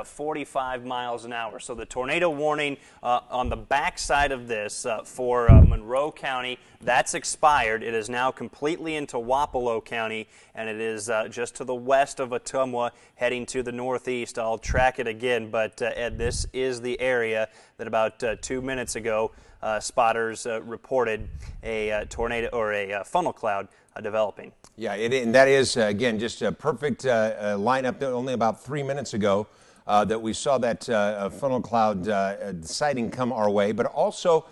45 miles an hour. So the tornado warning on the backside of this for Monroe County, that's expired. It is now completely into Wapello County, and it is just to the west of Ottumwa, heading to the northeast. I'll track it again, but Ed, this is the area that about 2 minutes ago spotters reported a tornado or a funnel cloud developing. Yeah, and that is, again, just a perfect lineup. Only about 3 minutes ago that we saw that funnel cloud sighting come our way. But also,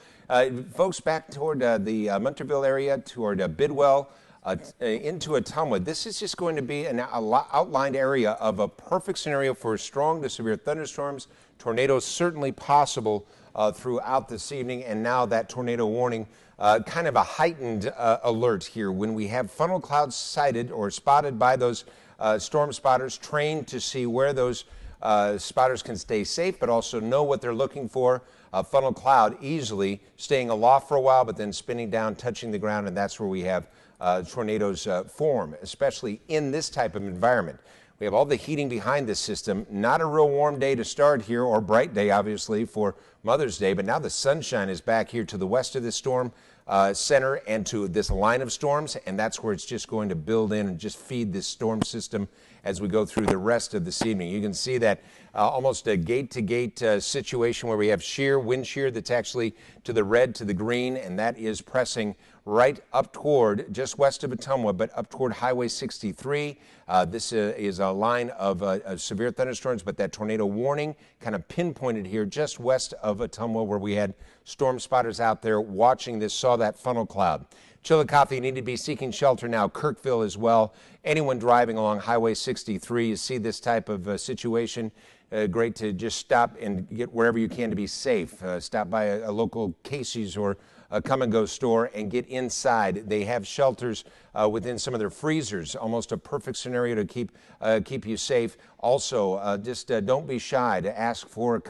folks back toward the Munterville area, toward Bidwell, into Ottumwa. This is just going to be an outlined area of a perfect scenario for strong to severe thunderstorms. Tornadoes certainly possible throughout this evening, and now that tornado warning, kind of a heightened alert here when we have funnel clouds sighted or spotted by those storm spotters trained to see where those spotters can stay safe, but also know what they're looking for. A funnel cloud easily staying aloft for a while, but then spinning down, touching the ground, and that's where we have tornadoes form, especially in this type of environment. We have all the heating behind this system. Not a real warm day to start here, or bright day, obviously, for Mother's Day, but now the sunshine is back here to the west of this storm center and to this line of storms, and that's where it's just going to build in and just feed this storm system as we go through the rest of this evening. You can see that almost a gate-to-gate situation where we have wind shear that's actually to the red, to the green, and that is pressing right up toward, just west of Ottumwa, but up toward Highway 63. This is a line of severe thunderstorms, but that tornado warning kind of pinpointed here just west of Ottumwa, where we had storm spotters out there watching this, saw that funnel cloud. Chillicothe, you need to be seeking shelter now. Kirkville as well. Anyone driving along Highway 63, you see this type of situation, great to just stop and get wherever you can to be safe. Stop by a local Casey's or a come-and-go store and get inside. They have shelters within some of their freezers, almost a perfect scenario to keep you safe. Also, just don't be shy to ask for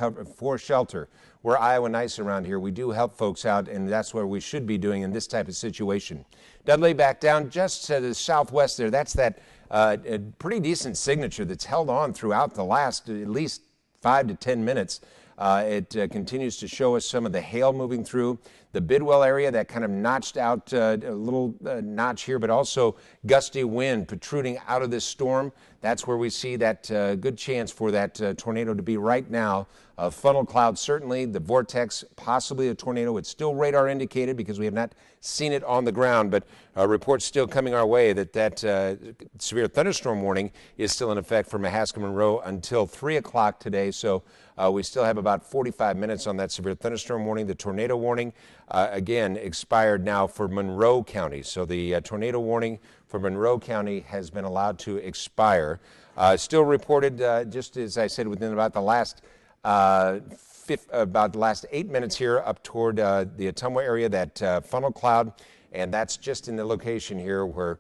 shelter. We're Iowa nice around here. We do help folks out, and that's what we should be doing in this type of situation. Dudley back down just to the southwest there. That's that pretty decent signature that's held on throughout the last at least 5 to 10 minutes. It continues to show us some of the hail moving through the Bidwell area, that kind of notched out a little notch here, but also gusty wind protruding out of this storm. That's where we see that good chance for that tornado to be right now. Funnel cloud, certainly. The vortex, possibly a tornado. It's still radar indicated because we have not seen it on the ground, but reports still coming our way that severe thunderstorm warning is still in effect for Mahaska Monroe until 3 o'clock today. So we still have about 45 minutes on that severe thunderstorm warning. The tornado warning, again, expired now for Monroe County. So the tornado warning for Monroe County has been allowed to expire. Still reported, just as I said, within about the last 8 minutes here up toward the Ottumwa area, that funnel cloud, and that's just in the location here where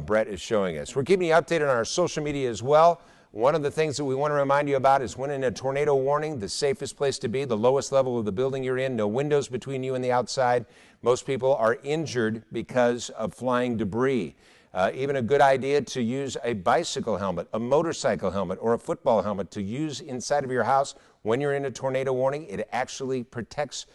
Brett is showing us. We're keeping you updated on our social media as well. One of the things that we want to remind you about is when in a tornado warning, the safest place to be, the lowest level of the building you're in, no windows between you and the outside. Most people are injured because of flying debris. Even a good idea to use a bicycle helmet, a motorcycle helmet, or a football helmet to use inside of your house when you're in a tornado warning. It actually protects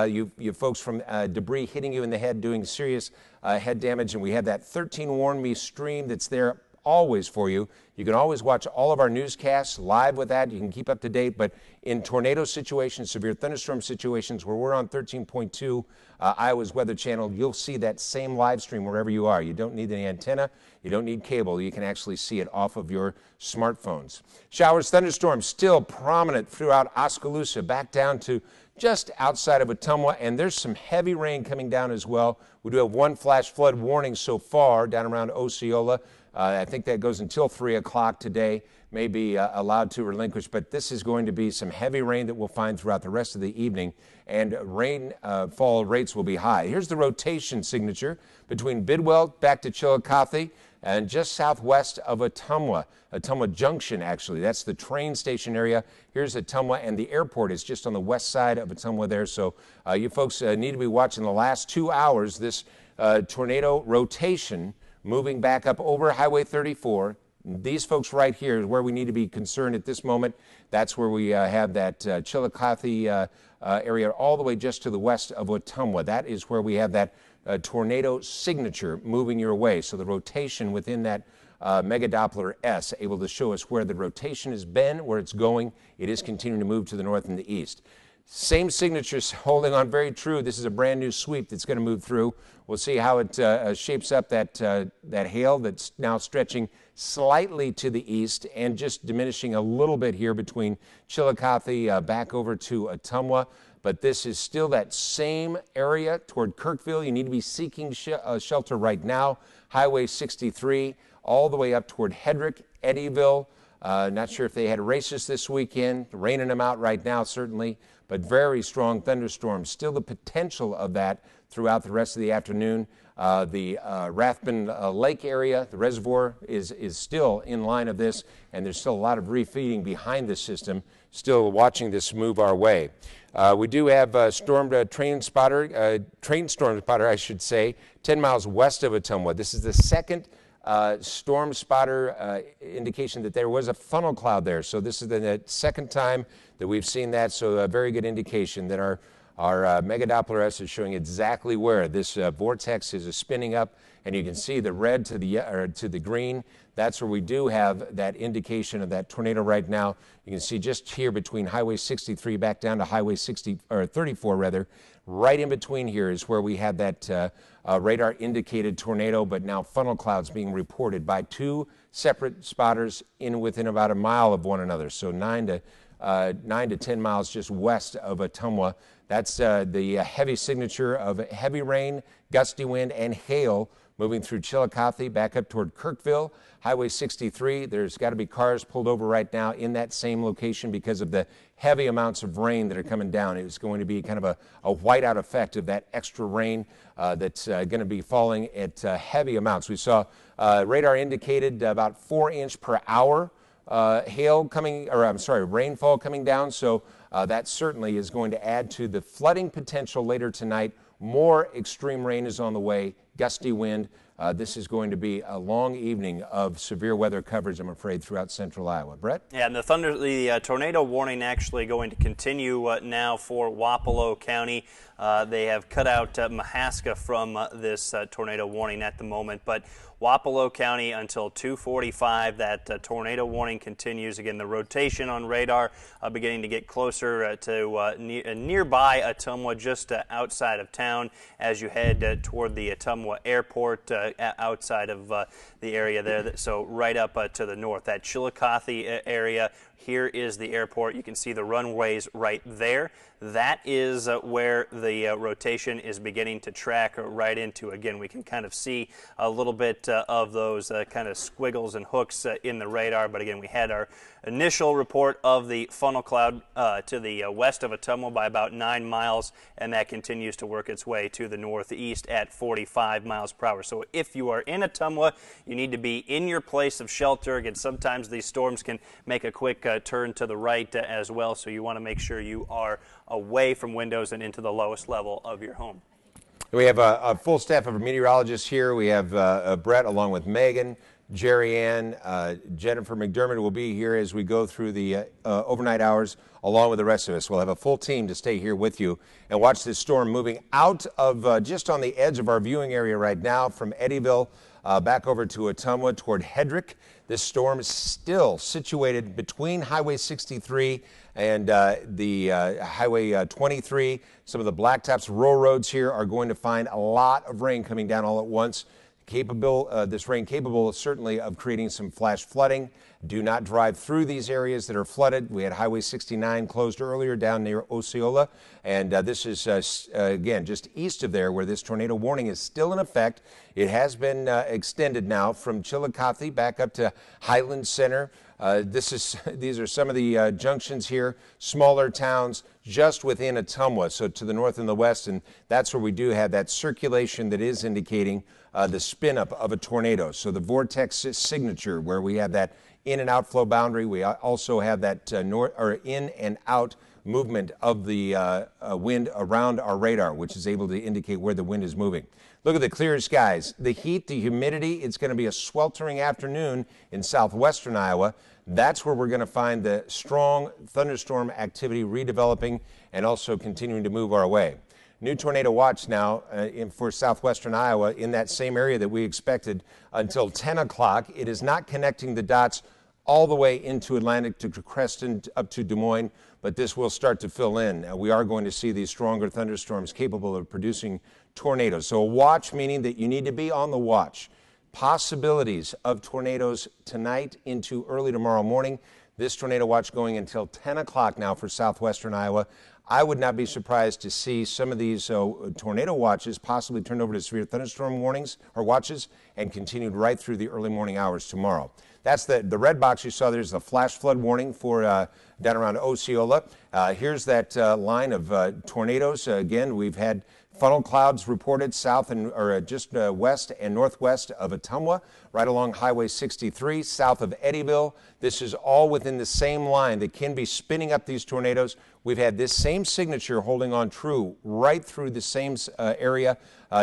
you folks from debris hitting you in the head, doing serious head damage. And we have that 13 Warn Me stream that's there always for you. You can always watch all of our newscasts live with that. You can keep up to date. But in tornado situations, severe thunderstorm situations where we're on 13.2 Iowa's Weather Channel, you'll see that same live stream wherever you are. You don't need an antenna. You don't need cable. You can actually see it off of your smartphones. Showers, thunderstorms still prominent throughout Oskaloosa, back down to just outside of Ottumwa, and there's some heavy rain coming down as well. We do have one flash flood warning so far down around Osceola. I think that goes until 3 o'clock today, may be allowed to relinquish, but this is going to be some heavy rain that we'll find throughout the rest of the evening, and rainfall rates will be high. Here's the rotation signature between Bidwell back to Chillicothe and just southwest of Ottumwa Junction, actually. That's the train station area. Here's Ottumwa, and the airport is just on the west side of Ottumwa there. So you folks need to be watching the last 2 hours, this tornado rotation moving back up over Highway 34, These folks right here is where we need to be concerned at this moment. That's where we have that Chillicothe area all the way just to the west of Ottumwa. That is where we have that tornado signature moving your way. So the rotation within that Mega Doppler S able to show us where the rotation has been, where it's going. It is continuing to move to the north and the east. Same signatures holding on very true. This is a brand new sweep that's going to move through. We'll see how it shapes up that hail that's now stretching slightly to the east and just diminishing a little bit here between Chillicothe back over to Ottumwa. But this is still that same area toward Kirkville. You need to be seeking shelter right now. Highway 63 all the way up toward Hedrick, Eddyville. Not sure if they had races this weekend. Raining them out right now, certainly. But very strong thunderstorms. Still the potential of that throughout the rest of the afternoon. The Rathbun Lake area, the reservoir, is still in line of this, and there's still a lot of refeeding behind this system, still watching this move our way. We do have a train storm spotter, I should say, 10 miles west of Ottumwa. This is the second storm spotter indication that there was a funnel cloud there. So this is the second time that we've seen that, so a very good indication that our Mega Doppler S is showing exactly where this vortex is spinning up, and you can see the red to the green. That's where we do have that indication of that tornado right now. You can see just here between Highway 63 back down to Highway 34 rather. Right in between here is where we had that radar indicated tornado, but now funnel clouds being reported by two separate spotters within about a mile of one another. So 9 to 10 miles just west of Ottumwa. That's the heavy signature of heavy rain, gusty wind, and hail moving through Chillicothe back up toward Kirkville. Highway 63, there's got to be cars pulled over right now in that same location because of the heavy amounts of rain that are coming down. It's going to be kind of a whiteout effect of that extra rain that's going to be falling at heavy amounts. We saw radar indicated about 4-inch per hour rainfall coming down. So that certainly is going to add to the flooding potential later tonight. More extreme rain is on the way, gusty wind. This is going to be a long evening of severe weather coverage, I'm afraid, throughout central Iowa. Brett? Yeah, and the tornado warning actually going to continue now for Wapello County. They have cut out Mahaska from this tornado warning at the moment, but Wapello County until 2:45. That tornado warning continues. Again, the rotation on radar beginning to get closer to nearby Ottumwa, just outside of town as you head toward the Ottumwa Airport, outside of the area there. So right up to the north, that Chillicothe area. Here is the airport. You can see the runways right there. That is where the rotation is beginning to track right into. Again, we can kind of see a little bit of those kind of squiggles and hooks in the radar. But again, we had our initial report of the funnel cloud to the west of Ottumwa by about 9 miles, and that continues to work its way to the northeast at 45 miles per hour. So if you are in Ottumwa, you need to be in your place of shelter. Again, sometimes these storms can make a quick turn to the right as well, so you want to make sure you are away from windows and into the lowest level of your home. We have a full staff of meteorologists here. We have Brett along with Megan, Jerry Ann, Jennifer McDermott will be here as we go through the overnight hours along with the rest of us. We'll have a full team to stay here with you and watch this storm moving out of just on the edge of our viewing area right now from Eddyville back over to Ottumwa toward Hedrick. This storm is still situated between Highway 63 and the Highway 23. Some of the blacktops rural roads here are going to find a lot of rain coming down all at once. This rain capable certainly of creating some flash flooding. Do not drive through these areas that are flooded. We had Highway 69 closed earlier down near Osceola, and this is again just east of there where this tornado warning is still in effect. It has been extended now from Chillicothe back up to Highland Center. These are some of the junctions here, smaller towns just within Ottumwa, so to the north and the west, and that's where we do have that circulation that is indicating the spin up of a tornado. So the vortex signature where we have that in and outflow boundary. We also have that in and out movement of the wind around our radar, which is able to indicate where the wind is moving. Look at the clear skies. The heat, the humidity, it's going to be a sweltering afternoon in southwestern Iowa. That's where we're going to find the strong thunderstorm activity redeveloping and also continuing to move our way. New tornado watch now for southwestern Iowa in that same area that we expected until 10 o'clock. It is not connecting the dots all the way into Atlantic to Creston up to Des Moines, but this will start to fill in. We are going to see these stronger thunderstorms capable of producing tornadoes. So a watch meaning that you need to be on the watch. Possibilities of tornadoes tonight into early tomorrow morning. This tornado watch going until 10 o'clock now for southwestern Iowa. I would not be surprised to see some of these tornado watches possibly turned over to severe thunderstorm warnings or watches and continued right through the early morning hours tomorrow. That's the red box you saw. There's the flash flood warning for down around Osceola. Here's that line of tornadoes. Again, we've had funnel clouds reported south and just west and northwest of Ottumwa, right along Highway 63, south of Eddyville. This is all within the same line that can be spinning up these tornadoes. We've had this same signature holding on true right through the same area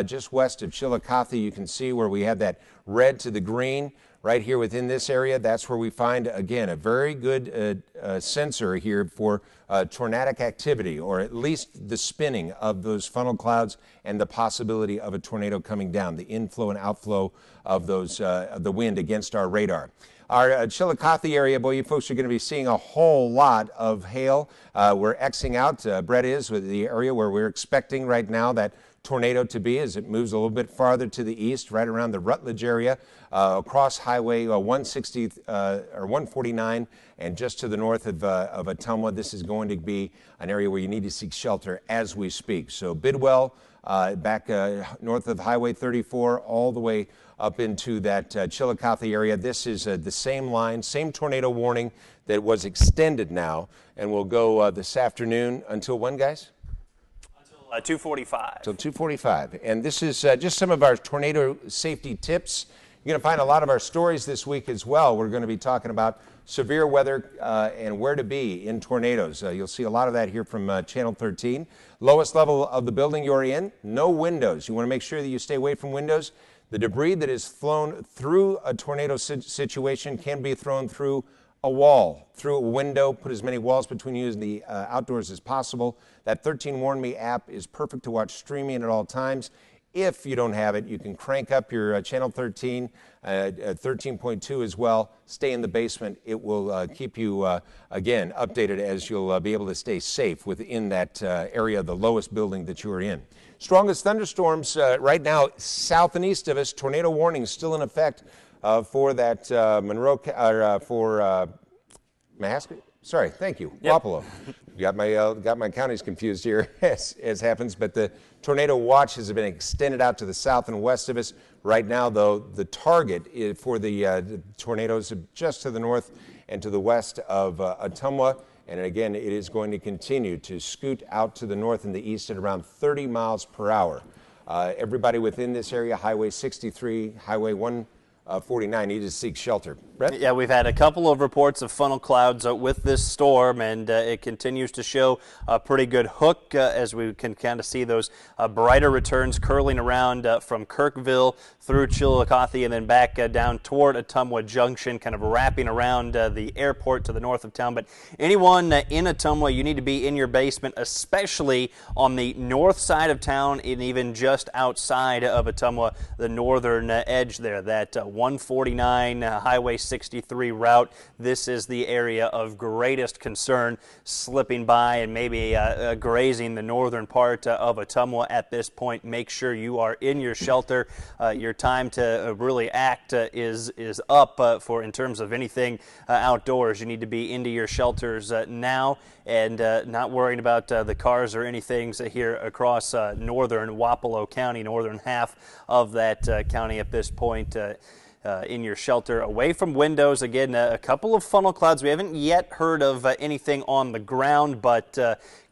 just west of Chillicothe. You can see where we have that red to the green. Right here within this area, that's where we find, again, a very good sensor here for tornadic activity, or at least the spinning of those funnel clouds and the possibility of a tornado coming down, the inflow and outflow of those of the wind against our radar. Our Chillicothe area, boy, you folks are going to be seeing a whole lot of hail. We're Xing out, Brett is, with the area where we're expecting right now that tornado to be as it moves a little bit farther to the east, right around the Rutledge area, across Highway 160 or 149, and just to the north of Ottumwa. This is going to be an area where you need to seek shelter as we speak. So Bidwell, back north of Highway 34, all the way up into that Chillicothe area. This is the same line, same tornado warning that was extended now, and will go this afternoon until when, guys? 2:45. Till 2:45. And this is just some of our tornado safety tips. You're going to find a lot of our stories this week as well. We're going to be talking about severe weather and where to be in tornadoes. You'll see a lot of that here from Channel 13. Lowest level of the building you're in, no windows. You want to make sure that you stay away from windows. The debris that is flown through a tornado situation can be thrown through a wall, through a window. Put as many walls between you and the outdoors as possible. That 13 Warn Me app is perfect to watch streaming at all times. If you don't have it, you can crank up your Channel 13, 13.2 as well. Stay in the basement. It will keep you, again, updated as you'll be able to stay safe within that area, the lowest building that you are in. Strongest thunderstorms right now, south and east of us. Tornado warning still in effect for that Mahaska. Sorry, thank you. Yep. Wapello. Got my counties confused here as happens, but the tornado watch has been extended out to the south and west of us. Right now, though, the target is for the tornadoes just to the north and to the west of Ottumwa. And again, it is going to continue to scoot out to the north and the east at around 30 miles per hour. Everybody within this area, Highway 63, Highway 149, need to seek shelter. Brett? Yeah, we've had a couple of reports of funnel clouds with this storm, and it continues to show a pretty good hook as we can kind of see those brighter returns curling around from Kirkville through Chillicothe and then back down toward Ottumwa Junction, kind of wrapping around the airport to the north of town. But anyone in Ottumwa, you need to be in your basement, especially on the north side of town and even just outside of Ottumwa, the northern edge there, that 149 Highway 63 route. This is the area of greatest concern, slipping by and maybe grazing the northern part of Ottumwa at this point. Make sure you are in your shelter. Your time to really act is up for in terms of anything outdoors. You need to be into your shelters now and not worrying about the cars or anything here across northern Wapello County, northern half of that county at this point. In your shelter, away from windows. Again, a couple of funnel clouds. We haven't yet heard of anything on the ground, but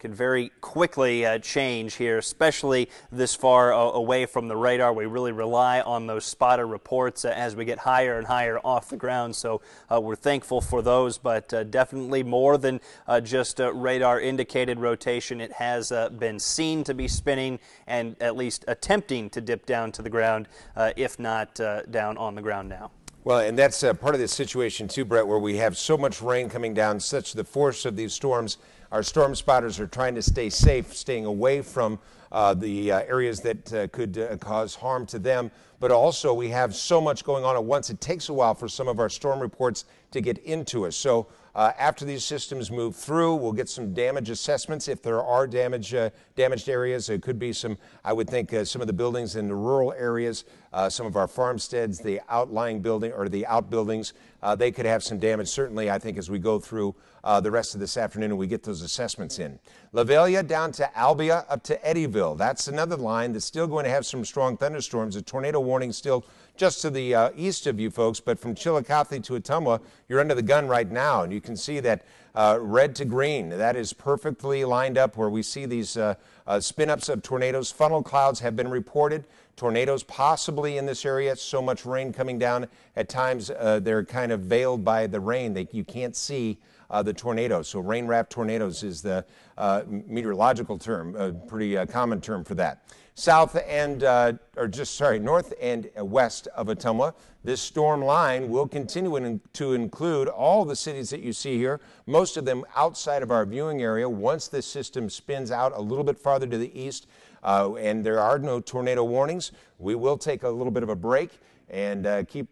could very quickly change here, especially this far away from the radar. We really rely on those spotter reports as we get higher and higher off the ground, so we're thankful for those, but definitely more than just radar indicated rotation. It has been seen to be spinning and at least attempting to dip down to the ground, if not down on the ground now. Well, and that's part of the situation too, Brett, where we have so much rain coming down, such the force of these storms. Our storm spotters are trying to stay safe, staying away from the areas that could cause harm to them. But also we have so much going on at once. It takes a while for some of our storm reports to get into us. So after these systems move through, we'll get some damage assessments. If there are damaged areas, it could be some, I would think, some of the buildings in the rural areas, some of our farmsteads, the outlying building or the outbuildings, they could have some damage. Certainly, I think, as we go through the rest of this afternoon and we get those assessments in. La Velia down to Albia up to Eddyville. That's another line that's still going to have some strong thunderstorms. A tornado warning still just to the east of you folks, but from Chillicothe to Ottumwa, you're under the gun right now, and you can see that red to green. That is perfectly lined up where we see these spin-ups of tornadoes. Funnel clouds have been reported. Tornadoes possibly in this area. So much rain coming down. At times, they're kind of veiled by the rain. You can't see the tornado. So rain-wrapped tornadoes is the meteorological term, a pretty common term for that. North and west of Ottumwa, this storm line will continue to include all the cities that you see here, most of them outside of our viewing area. Once this system spins out a little bit farther to the east, and there are no tornado warnings, we will take a little bit of a break and get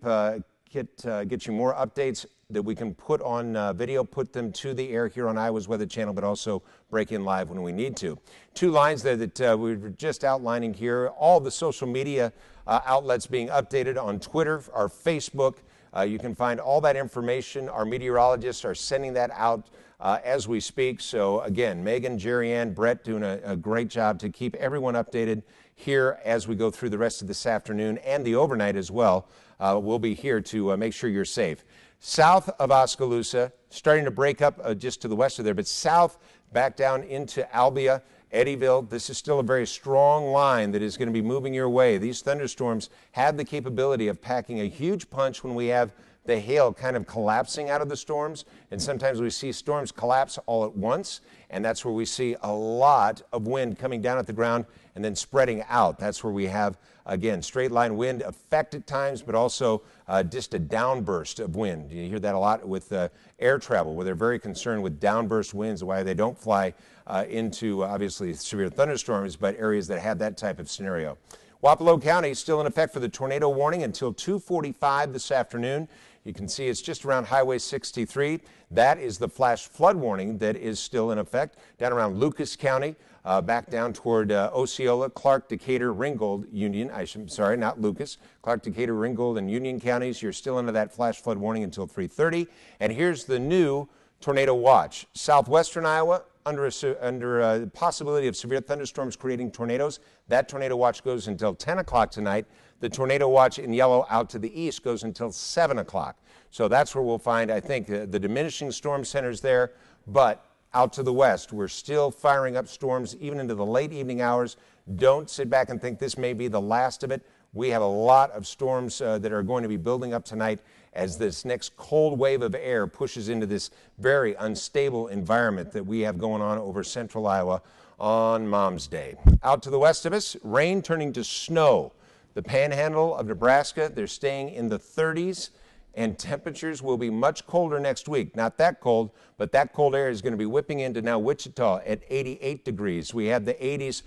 you more updates that we can put on video, put them to the air here on Iowa's Weather Channel, but also break in live when we need to. Two lines there that we were just outlining here. All the social media outlets being updated on Twitter, our Facebook. You can find all that information. Our meteorologists are sending that out as we speak. So again, Megan, Jerry Ann, Brett doing a great job to keep everyone updated here as we go through the rest of this afternoon and the overnight as well. We'll be here to make sure you're safe. South of Oskaloosa, starting to break up just to the west of there, but south back down into Albia, Eddyville. This is still a very strong line that is going to be moving your way. These thunderstorms have the capability of packing a huge punch when we have the hail kind of collapsing out of the storms, and sometimes we see storms collapse all at once, and that's where we see a lot of wind coming down at the ground and then spreading out. That's where we have, again, straight line wind effect at times, but also just a downburst of wind. You hear that a lot with air travel, where they're very concerned with downburst winds, why they don't fly into, obviously, severe thunderstorms, but areas that have that type of scenario. Wapello County is still in effect for the tornado warning until 2:45 this afternoon. You can see it's just around Highway 63. That is the flash flood warning that is still in effect down around Lucas County, back down toward Osceola, Clark, Decatur, Ringgold, Union. Sorry, not Lucas. Clark, Decatur, Ringgold, and Union counties. You're still under that flash flood warning until 3:30. And here's the new tornado watch. Southwestern Iowa, under a possibility of severe thunderstorms creating tornadoes. That tornado watch goes until 10 o'clock tonight. The tornado watch in yellow out to the east goes until 7 o'clock. So that's where we'll find, I think, the diminishing storm centers there. But out to the west, we're still firing up storms even into the late evening hours. Don't sit back and think this may be the last of it. We have a lot of storms that are going to be building up tonight as this next cold wave of air pushes into this very unstable environment that we have going on over central Iowa on Mom's Day. Out to the west of us, rain turning to snow. The panhandle of Nebraska, they're staying in the 30s, and temperatures will be much colder next week. Not that cold, but that cold air is going to be whipping into now Wichita at 88 degrees. We have the 80s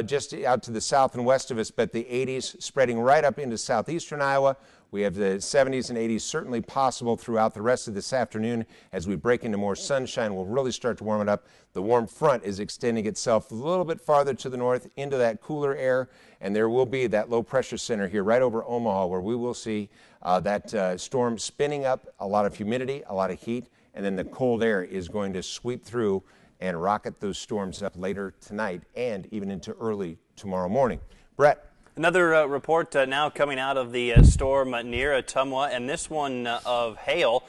just out to the south and west of us, but the 80s spreading right up into southeastern Iowa. We have the 70s and 80s certainly possible throughout the rest of this afternoon. As we break into more sunshine, we'll really start to warm it up. The warm front is extending itself a little bit farther to the north into that cooler air, and there will be that low pressure center here right over Omaha where we will see that storm spinning up, a lot of humidity, a lot of heat, and then the cold air is going to sweep through and rocket those storms up later tonight and even into early tomorrow morning. Brett. Another report now coming out of the storm near Ottumwa, and this one of hail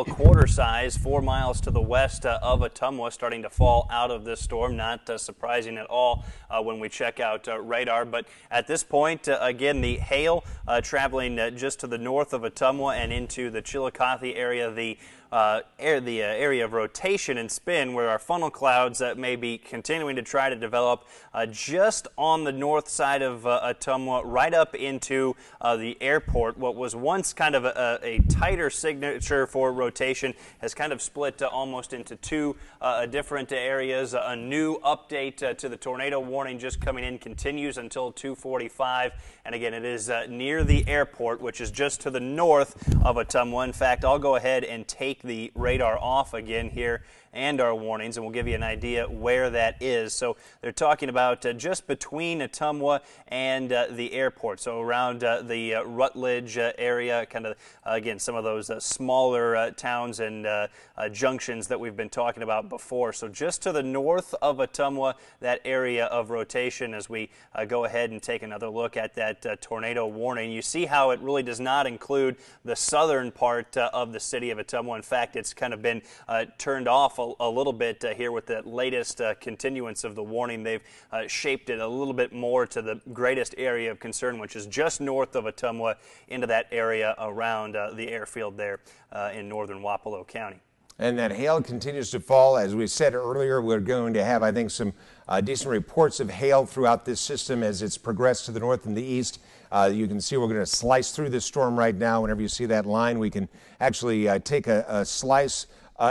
quarter size, 4 miles to the west of Ottumwa, starting to fall out of this storm. Not surprising at all when we check out radar. But at this point, again, the hail traveling just to the north of Ottumwa and into the Chillicothe area, the area of rotation and spin, where our funnel clouds may be continuing to try to develop just on the north side of Ottumwa, right up into the airport. What was once kind of a tighter signature for rotation has kind of split almost into two different areas. A new update to the tornado warning just coming in continues until 2:45, and again, it is near the airport, which is just to the north of Ottumwa. In fact, I'll go ahead and take the radar off again here and our warnings, and we'll give you an idea where that is. So they're talking about just between Ottumwa and the airport, so around the Rutledge area, kind of, again, some of those smaller towns and junctions that we've been talking about before. So just to the north of Ottumwa, that area of rotation. As we go ahead and take another look at that tornado warning, you see how it really does not include the southern part of the city of Ottumwa. In fact, it's kind of been turned off a little bit here with the latest continuance of the warning. They've shaped it a little bit more to the greatest area of concern, which is just north of Ottumwa, into that area around the airfield there in northern Wapello County. And that hail continues to fall. As we said earlier, we're going to have, I think, some decent reports of hail throughout this system as it's progressed to the north and the east. You can see we're going to slice through this storm right now. Whenever you see that line, we can actually take a slice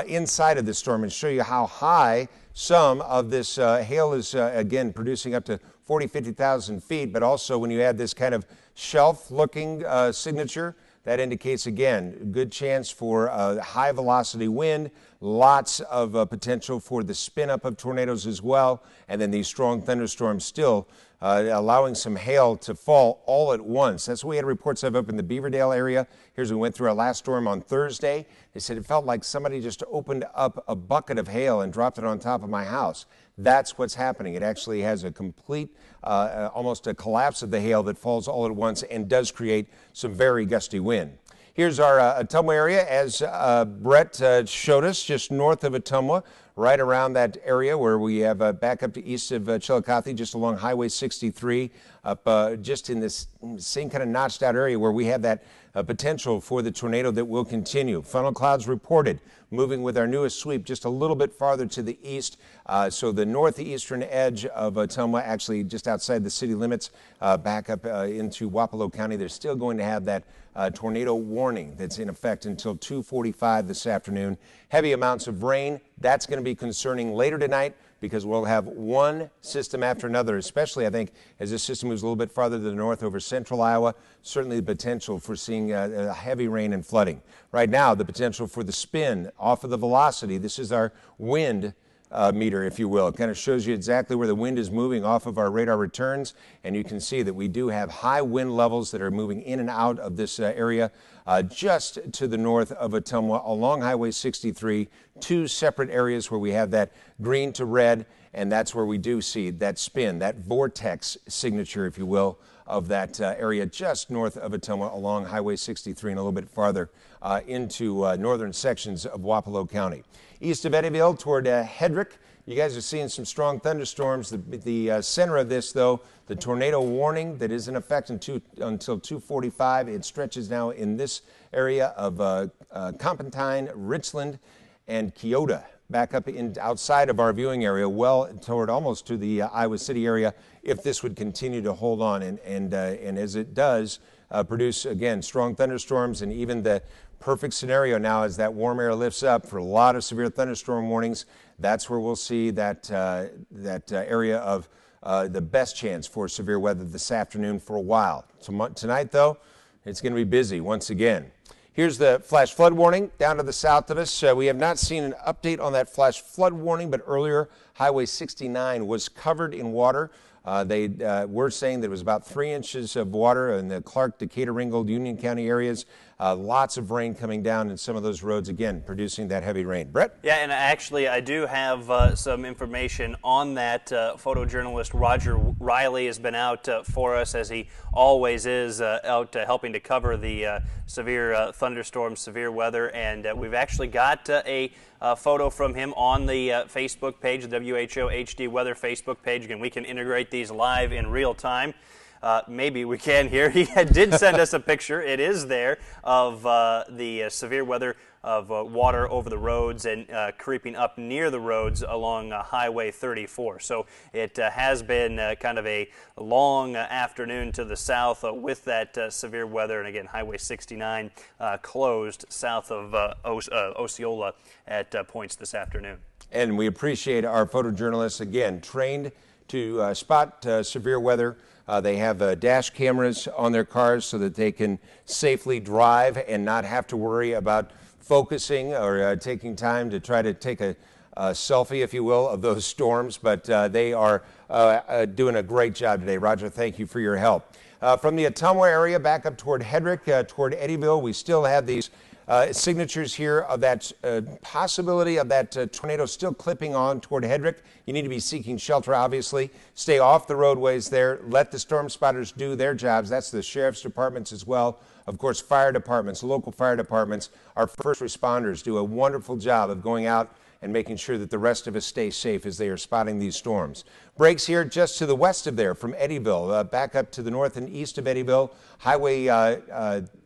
inside of the storm and show you how high some of this hail is, again, producing up to 40, 50,000 feet. But also when you add this kind of shelf-looking signature, that indicates, again, good chance for high velocity wind, lots of potential for the spin up of tornadoes as well, and then these strong thunderstorms still allowing some hail to fall all at once. That's what we had reports of up in the Beaverdale area. Here's we went through our last storm on Thursday. They said it felt like somebody just opened up a bucket of hail and dropped it on top of my house. That's what's happening. It actually has a complete, almost a collapse of the hail that falls all at once and does create some very gusty wind. Here's our Ottumwa area, as Brett showed us, just north of Ottumwa, right around that area where we have back up to east of Chillicothe, just along Highway 63, up just in this same kind of notched out area where we have that potential for the tornado that will continue. Funnel clouds reported, moving with our newest sweep just a little bit farther to the east. So the northeastern edge of Ottumwa, actually just outside the city limits, back up into Wapello County. They're still going to have that tornado warning that's in effect until 2:45 this afternoon. Heavy amounts of rain, that's going to be concerning later tonight, because we'll have one system after another, especially, I think, as this system moves a little bit farther to the north over central Iowa. Certainly the potential for seeing heavy rain and flooding. Right now, the potential for the spin off of the velocity. This is our wind meter, if you will. It kind of shows you exactly where the wind is moving off of our radar returns, and you can see that we do have high wind levels that are moving in and out of this area just to the north of Ottumwa along Highway 63, two separate areas where we have that green to red, and that's where we do see that spin, that vortex signature, if you will, of that area just north of Ottumwa along Highway 63 and a little bit farther into northern sections of Wapello County. East of Eddyville toward Hedrick, you guys are seeing some strong thunderstorms. The center of this, though, the tornado warning that is in effect until 2:45. It stretches now in this area of Compantine, Richland, and Keota, back up outside of our viewing area, well toward almost to the Iowa City area, if this would continue to hold on. And as it does, produce, again, strong thunderstorms, and even the perfect scenario now as that warm air lifts up for a lot of severe thunderstorm warnings. That's where we'll see that area of the best chance for severe weather this afternoon for a while. Tonight, though, it's going to be busy once again. Here's the flash flood warning down to the south of us. We have not seen an update on that flash flood warning, but earlier Highway 69 was covered in water. They were saying that it was about 3 inches of water in the Clark, Decatur, Ringgold, Union County areas. Lots of rain coming down in some of those roads, again, producing that heavy rain. Brett? Yeah, and actually I do have some information on that. Photojournalist Roger Riley has been out for us, as he always is, out helping to cover the severe thunderstorms, severe weather, and we've actually got a photo from him on the Facebook page, the WHO HD Weather Facebook page. Again, we can integrate these live in real time. Maybe we can here. He did send us a picture. It is there of the severe weather of water over the roads and creeping up near the roads along Highway 34. So it has been kind of a long afternoon to the south with that severe weather. And again, Highway 69 closed south of Osceola at points this afternoon. And we appreciate our photojournalists, again, trained to spot severe weather. They have dash cameras on their cars so that they can safely drive and not have to worry about focusing or taking time to try to take a selfie, if you will, of those storms. But they are doing a great job today. Roger, thank you for your help. From the Ottumwa area back up toward Hedrick, toward Eddyville, we still have these signatures here of that possibility of that tornado still clipping on toward Hedrick. You need to be seeking shelter, obviously. Stay off the roadways there. Let the storm spotters do their jobs. That's the sheriff's departments as well. Of course, fire departments, local fire departments, our first responders do a wonderful job of going out and making sure that the rest of us stay safe as they are spotting these storms. Breaks here just to the west of there from Eddyville, back up to the north and east of Eddyville. Highway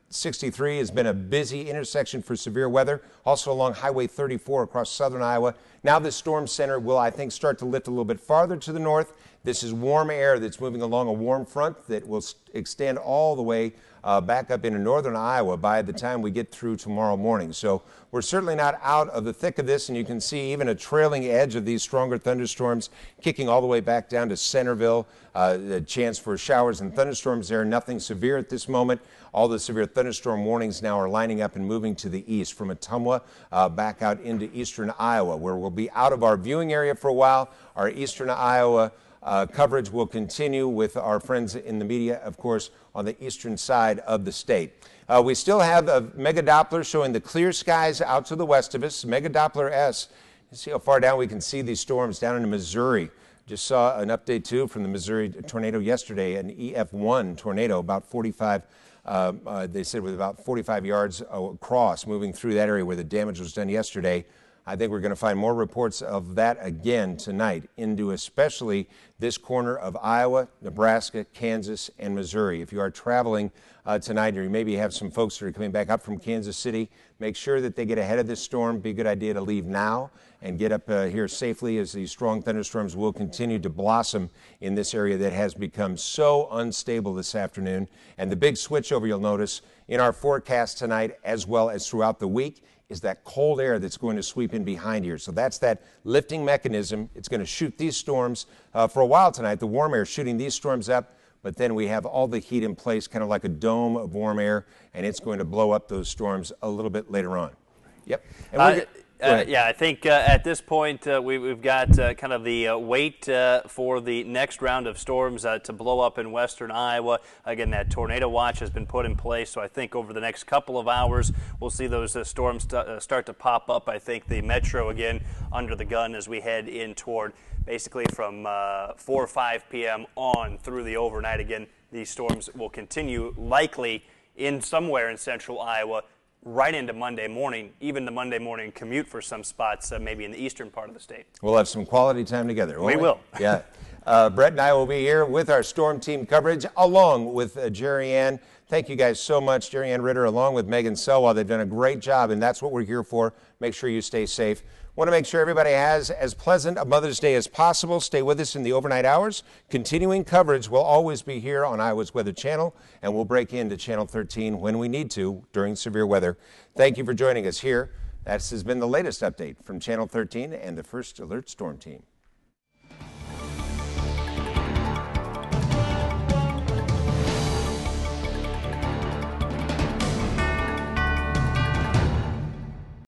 63 has been a busy intersection for severe weather. Also along Highway 34 across southern Iowa. Now the storm center will, I think, start to lift a little bit farther to the north. This is warm air that's moving along a warm front that will extend all the way back up into northern Iowa by the time we get through tomorrow morning. So we're certainly not out of the thick of this, and you can see even a trailing edge of these stronger thunderstorms kicking all the way back down to Centerville. The chance for showers and thunderstorms there. Nothing severe at this moment. All the severe thunderstorm warnings now are lining up and moving to the east from Ottumwa back out into eastern Iowa, where we'll be out of our viewing area for a while. Our eastern Iowa coverage will continue with our friends in the media, of course, on the eastern side of the state. We still have a Mega Doppler showing the clear skies out to the west of us. Mega Doppler S. You see how far down we can see these storms down into Missouri. Just saw an update, too, from the Missouri tornado yesterday, an EF1 tornado, about 45, they said with about 45 yards across, moving through that area where the damage was done yesterday. I think we're going to find more reports of that again tonight into especially this corner of Iowa, Nebraska, Kansas, and Missouri. If you are traveling tonight, or you maybe have some folks that are coming back up from Kansas City, make sure that they get ahead of this storm. Be a good idea to leave now and get up here safely, as these strong thunderstorms will continue to blossom in this area that has become so unstable this afternoon. And the big switchover you'll notice in our forecast tonight, as well as throughout the week, is that cold air that's going to sweep in behind here. So that's that lifting mechanism. It's going to shoot these storms for a while tonight. The warm air shooting these storms up, but then we have all the heat in place, kind of like a dome of warm air, and it's going to blow up those storms a little bit later on. Yep. And yeah, I think at this point we've got kind of the wait for the next round of storms to blow up in western Iowa. Again, that tornado watch has been put in place, so I think over the next couple of hours we'll see those storms start to pop up. I think the metro again under the gun as we head in toward basically from 4 or 5 p.m. on through the overnight. Again, these storms will continue likely in somewhere in central Iowa right into Monday morning, even the Monday morning commute for some spots, maybe in the eastern part of the state. We'll have some quality time together, won't we? We will. Yeah. Brett and I will be here with our storm team coverage, along with Jerry Ann. Thank you guys so much, Jerry Ann Ritter, along with Megan Selwa. They've done a great job, and that's what we're here for. Make sure you stay safe. Want to make sure everybody has as pleasant a Mother's Day as possible. Stay with us in the overnight hours. Continuing coverage will always be here on Iowa's Weather Channel, and we'll break into Channel 13 when we need to during severe weather. Thank you for joining us here. That has been the latest update from Channel 13 and the First Alert Storm Team.